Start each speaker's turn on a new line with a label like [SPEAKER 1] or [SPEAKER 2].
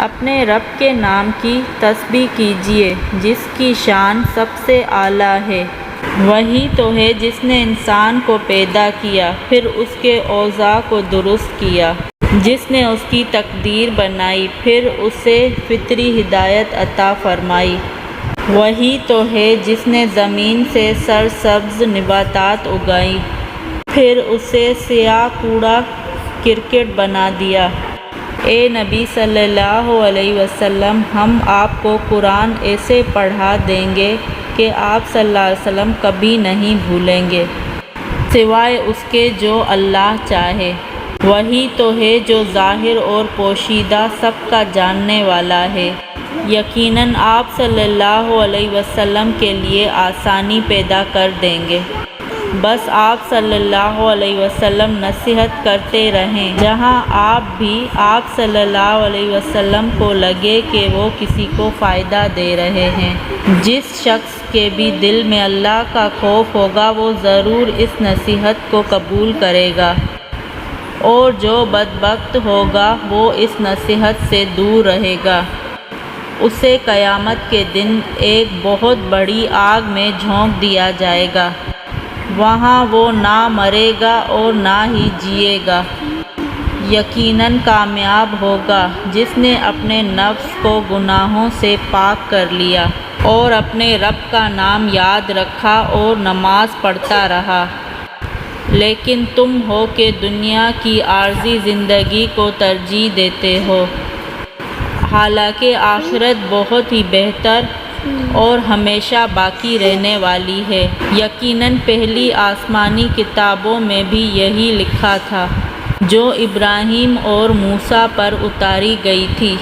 [SPEAKER 1] اپنے رب کے نام کی تسبیح کیجیے جس کی شان سب سے اعلیٰ ہے۔ وہی تو ہے جس نے انسان کو پیدا کیا پھر اس کے اعضاء کو درست کیا، جس نے اس کی تقدیر بنائی پھر اسے فطری ہدایت عطا فرمائی۔ وہی تو ہے جس نے زمین سے سرسبز نباتات اگائیں پھر اسے سیاہ کوڑا کرکٹ بنا دیا۔ اے نبی صلی اللہ علیہ وسلم، ہم آپ کو قرآن ایسے پڑھا دیں گے کہ آپ صلی اللہ علیہ وسلم کبھی نہیں بھولیں گے، سوائے اس کے جو اللہ چاہے۔ وہی تو ہے جو ظاہر اور پوشیدہ سب کا جاننے والا ہے۔ یقیناً آپ صلی اللہ علیہ وسلم کے لیے آسانی پیدا کر دیں گے۔ بس آپ صلی اللہ علیہ وسلم نصیحت کرتے رہیں جہاں آپ صلی اللہ علیہ وسلم کو لگے کہ وہ کسی کو فائدہ دے رہے ہیں۔ جس شخص کے بھی دل میں اللہ کا خوف ہوگا وہ ضرور اس نصیحت کو قبول کرے گا، اور جو بدبخت ہوگا وہ اس نصیحت سے دور رہے گا۔ اسے قیامت کے دن ایک بہت بڑی آگ میں جھونک دیا جائے گا، وہاں وہ نہ مرے گا اور نہ ہی جیے گا۔ یقیناً کامیاب ہوگا جس نے اپنے نفس کو گناہوں سے پاک کر لیا اور اپنے رب کا نام یاد رکھا اور نماز پڑھتا رہا۔ لیکن تم ہو کہ دنیا کی عارضی زندگی کو ترجیح دیتے ہو، حالانکہ آخرت بہت ہی بہتر اور ہمیشہ باقی رہنے والی ہے۔ یقیناً پہلی آسمانی کتابوں میں بھی یہی لکھا تھا جو ابراہیم اور موسیٰ پر اتاری گئی تھی۔